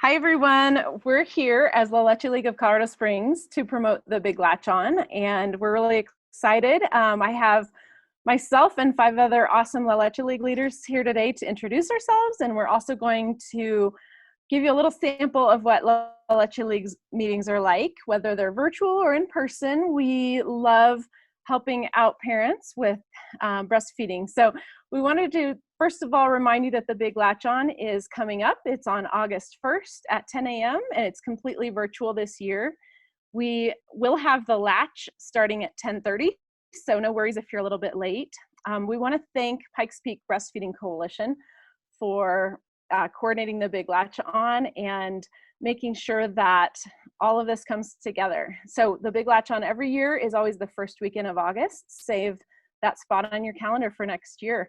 Hi, everyone. We're here as the Leche League of Colorado Springs to promote the Big Latch On, and we're really excited. I have myself and 5 other awesome La Leche League leaders here today to introduce ourselves, and we're also going to give you a little sample of what La Leche League's meetings are like, whether they're virtual or in person. We love helping out parents with breastfeeding. So we wanted to, first of all, remind you that the Big Latch On is coming up. It's on August 1st at 10 a.m. and it's completely virtual this year. We will have the latch starting at 10:30, so no worries if you're a little bit late. We want to thank Pikes Peak Breastfeeding Coalition for coordinating the Big Latch On and making sure that all of this comes together. So the Big Latch On every year is always the first weekend of August. Save that spot on your calendar for next year.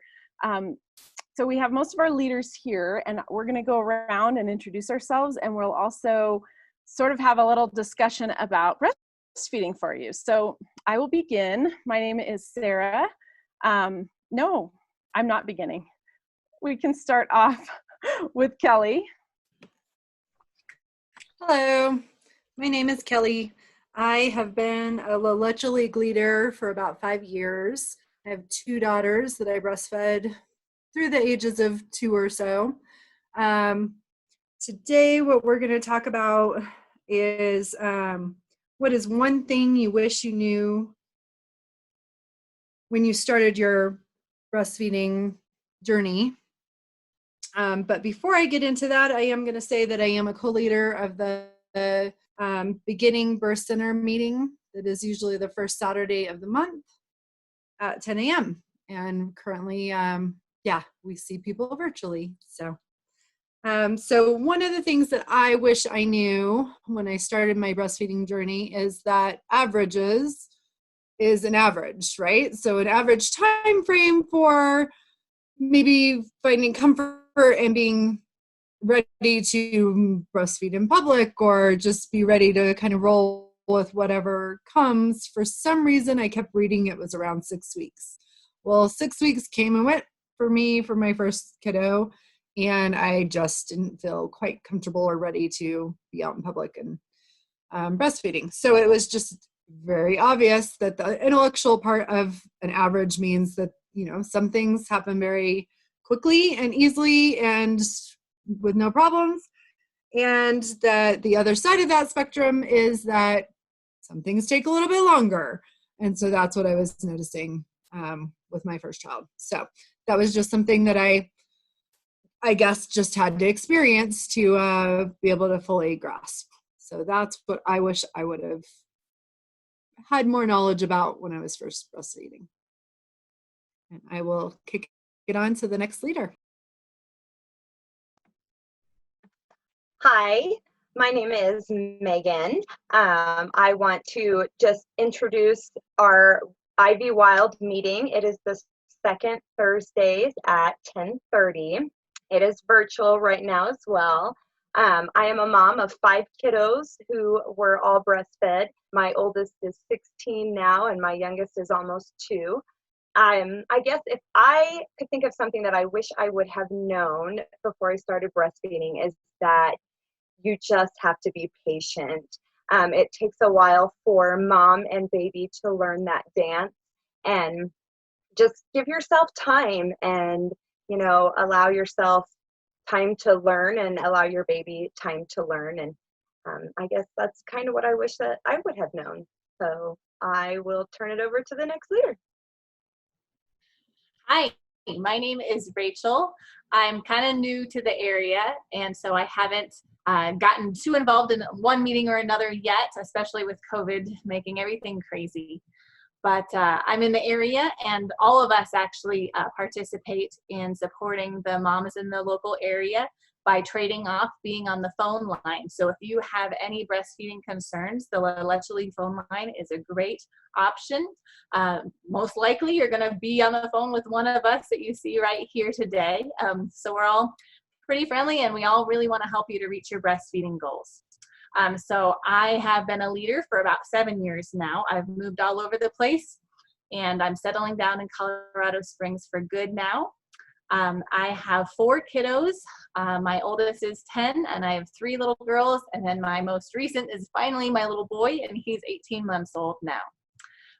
So we have most of our leaders here, and we're going to go around and introduce ourselves, and we'll also sort of have a little discussion about breastfeeding for you. So I will begin. My name is Sarah. No, I'm not beginning. We can start off with Kelly. Hello, my name is Kelly. I have been a La Leche League leader for about 5 years. I have 2 daughters that I breastfed through the ages of 2 or so. Today, what we're going to talk about is what is one thing you wish you knew when you started your breastfeeding journey. But before I get into that, I am going to say that I am a co-leader of the beginning birth center meeting that is usually the first Saturday of the month at 10 a.m. And currently, we see people virtually. So one of the things that I wish I knew when I started my breastfeeding journey is that averages is an average, right? So an average time frame for maybe finding comfort and being ready to breastfeed in public or just be ready to kind of roll with whatever comes. For some reason, I kept reading it was around 6 weeks. Well, 6 weeks came and went for me for my first kiddo, and I just didn't feel quite comfortable or ready to be out in public and breastfeeding. So it was just very obvious that the intellectual part of an average means that, some things happen very quickly and easily and with no problems. And that the other side of that spectrum is that some things take a little bit longer. And so that's what I was noticing with my first child. So that was just something that I guess just had to experience to be able to fully grasp. So that's what I wish I would have had more knowledge about when I was first breastfeeding. And I will kick it on to the next leader. Hi, my name is Megan. I want to just introduce our Ivy Wild meeting. It is the second Thursdays at 10:30. It is virtual right now as well. I am a mom of 5 kiddos who were all breastfed. My oldest is 16 now, and my youngest is almost 2. I guess if I could think of something that I wish I would have known before I started breastfeeding is that you just have to be patient. It takes a while for mom and baby to learn that dance, and just give yourself time and, allow yourself time to learn and allow your baby time to learn. And I guess that's kind of what I wish that I would have known. So I will turn it over to the next leader. Hi, my name is Rachel. I'm kind of new to the area, and so I haven't gotten too involved in one meeting or another yet, especially with COVID making everything crazy. But I'm in the area, and all of us actually participate in supporting the moms in the local area by trading off being on the phone line. So if you have any breastfeeding concerns, the La Leche League phone line is a great option. Most likely you're gonna be on the phone with one of us that you see right here today. So we're all pretty friendly, and we all really wanna help you to reach your breastfeeding goals. So I have been a leader for about 7 years now. I've moved all over the place, and I'm settling down in Colorado Springs for good now. I have 4 kiddos. My oldest is 10, and I have 3 little girls. And then my most recent is finally my little boy, and he's 18 months old now.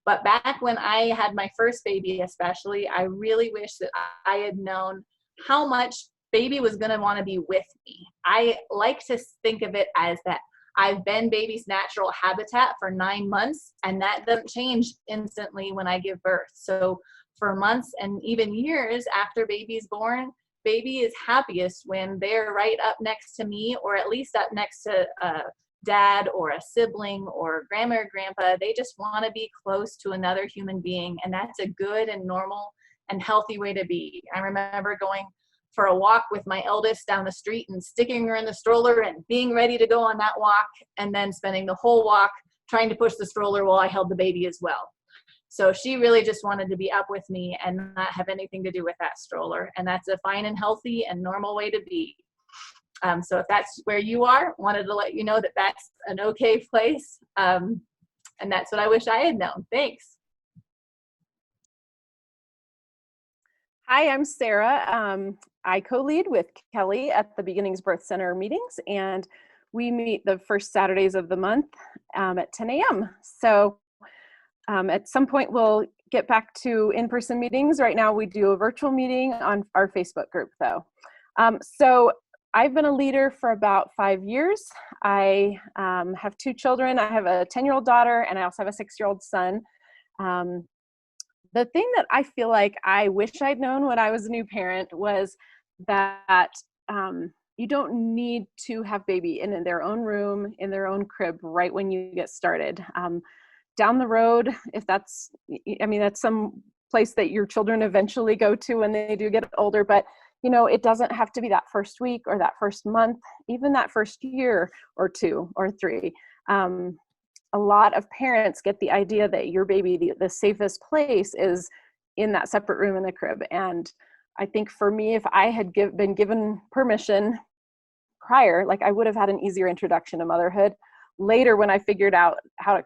But back when I had my first baby especially, I really wish that I had known how much baby was going to want to be with me. I like to think of it as that I've been baby's natural habitat for 9 months, and that doesn't change instantly when I give birth. So for months and even years after baby's born, baby is happiest when they're right up next to me, or at least up next to dad or a sibling or grandma or grandpa. They just want to be close to another human being, and that's a good and normal and healthy way to be. I remember going for a walk with my eldest down the street and sticking her in the stroller and being ready to go on that walk, and then spending the whole walk trying to push the stroller while I held the baby as well. So she really just wanted to be up with me and not have anything to do with that stroller. And that's a fine and healthy and normal way to be. So if that's where you are, wanted to let you know that that's an okay place. And that's what I wish I had known. Thanks. Hi, I'm Sarah. I co-lead with Kelly at the Beginnings Birth Center meetings, and we meet the first Saturdays of the month at 10 a.m. So at some point we'll get back to in-person meetings. Right now we do a virtual meeting on our Facebook group though. So I've been a leader for about 5 years. I have 2 children. I have a 10-year-old daughter, and I also have a 6-year-old son. The thing that I feel like I wish I'd known when I was a new parent was that you don't need to have baby in their own room, in their own crib, right when you get started. Down the road, if that's some place that your children eventually go to when they do get older, but it doesn't have to be that first week or that first month, even that first year or 2 or 3. A lot of parents get the idea that your baby, the safest place is in that separate room in the crib. And I think for me, if I had been given permission prior, like I would have had an easier introduction to motherhood. Later, when I figured out how to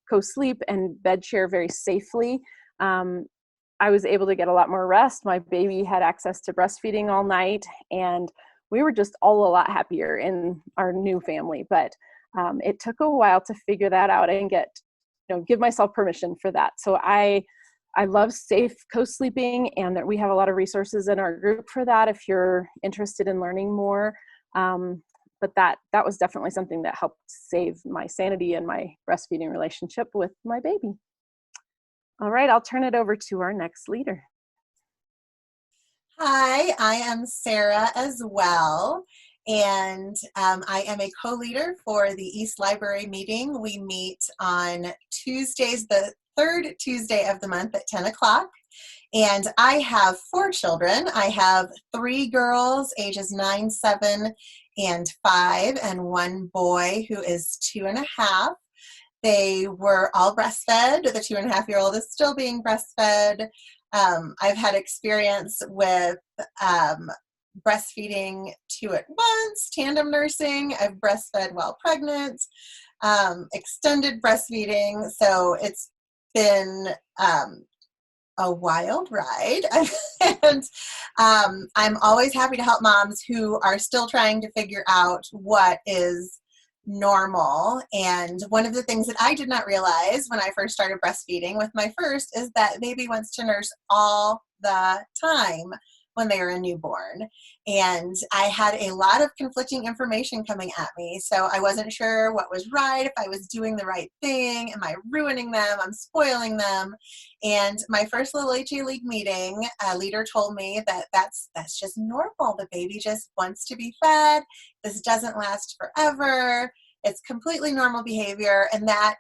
co-sleep and bed share very safely, I was able to get a lot more rest. My baby had access to breastfeeding all night, and we were just all a lot happier in our new family. But it took a while to figure that out and give myself permission for that. So I love safe co-sleeping, and that we have a lot of resources in our group for that if you're interested in learning more. But that was definitely something that helped save my sanity and my breastfeeding relationship with my baby. All right, I'll turn it over to our next leader. Hi, I am Sarah as well, and I am a co-leader for the East Library meeting. We meet on Tuesdays, the 3rd Tuesday of the month at 10 o'clock. And I have 4 children. I have 3 girls, ages 9, 7, and 5, and 1 boy who is 2.5. They were all breastfed. The 2.5-year-old is still being breastfed. I've had experience with breastfeeding 2 at once, tandem nursing. I've breastfed while pregnant, extended breastfeeding. So it's been a wild ride. And I'm always happy to help moms who are still trying to figure out what is normal. And one of the things that I did not realize when I first started breastfeeding with my first is that baby wants to nurse all the time when they are a newborn. And I had a lot of conflicting information coming at me. So I wasn't sure what was right, if I was doing the right thing. Am I ruining them? I'm spoiling them. And my first little Leche League meeting, a leader told me that that's just normal. The baby just wants to be fed. This doesn't last forever. It's completely normal behavior. And that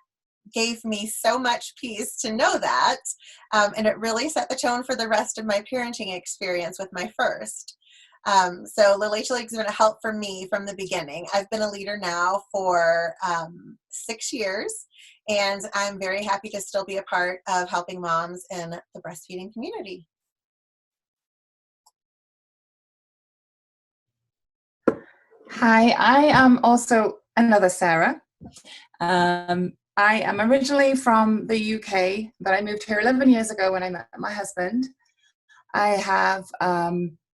gave me so much peace to know that. And it really set the tone for the rest of my parenting experience with my first. So the Leche League's been a help for me from the beginning. I've been a leader now for 6 years, and I'm very happy to still be a part of helping moms in the breastfeeding community. Hi, I am also another Sarah. I am originally from the UK, but I moved here 11 years ago when I met my husband. I have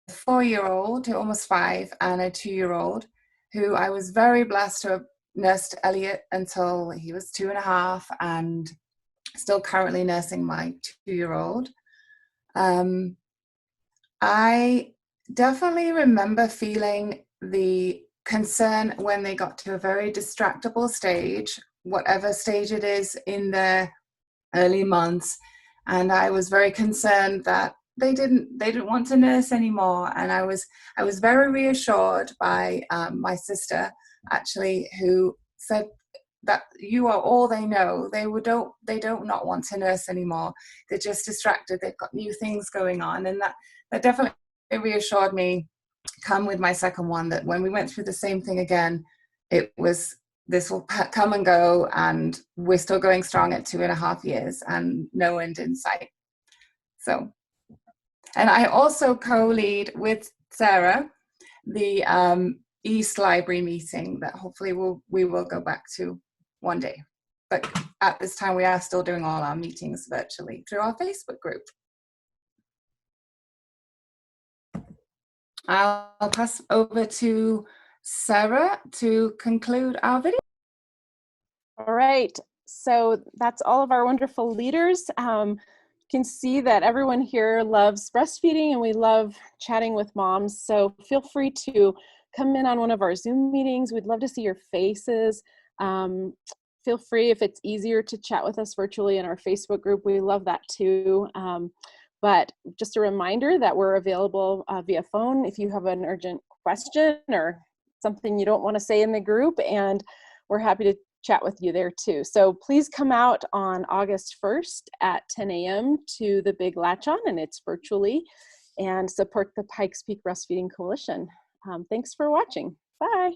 4-year-old, who almost 5, and a 2-year-old, who I was very blessed to have nursed Elliot until he was 2.5, and still currently nursing my 2-year-old. I definitely remember feeling the concern when they got to a very distractible stage, whatever stage it is in their early months, and I was very concerned that they didn't want to nurse anymore. And I was very reassured by my sister, actually, who said that you are all they know. They don't not want to nurse anymore. They're just distracted. They've got new things going on, and that definitely reassured me. Come with my second one, that when we went through the same thing again, it was, this will come and go, and we're still going strong at 2.5 years and no end in sight. So, and I also co-lead with Sarah the East Library meeting that hopefully we will go back to one day. But at this time, we are still doing all our meetings virtually through our Facebook group. I'll pass over to Sarah to conclude our video. All right, so that's all of our wonderful leaders. You can see that everyone here loves breastfeeding, and we love chatting with moms. So feel free to come in on one of our Zoom meetings. We'd love to see your faces. Feel free, if it's easier, to chat with us virtually in our Facebook group. We love that too. But just a reminder that we're available via phone if you have an urgent question or something you don't want to say in the group, and we're happy to chat with you there too. So please come out on August 1st at 10 a.m. to the Big Latch On, and it's virtually, and support the Pikes Peak Breastfeeding Coalition. Thanks for watching. Bye.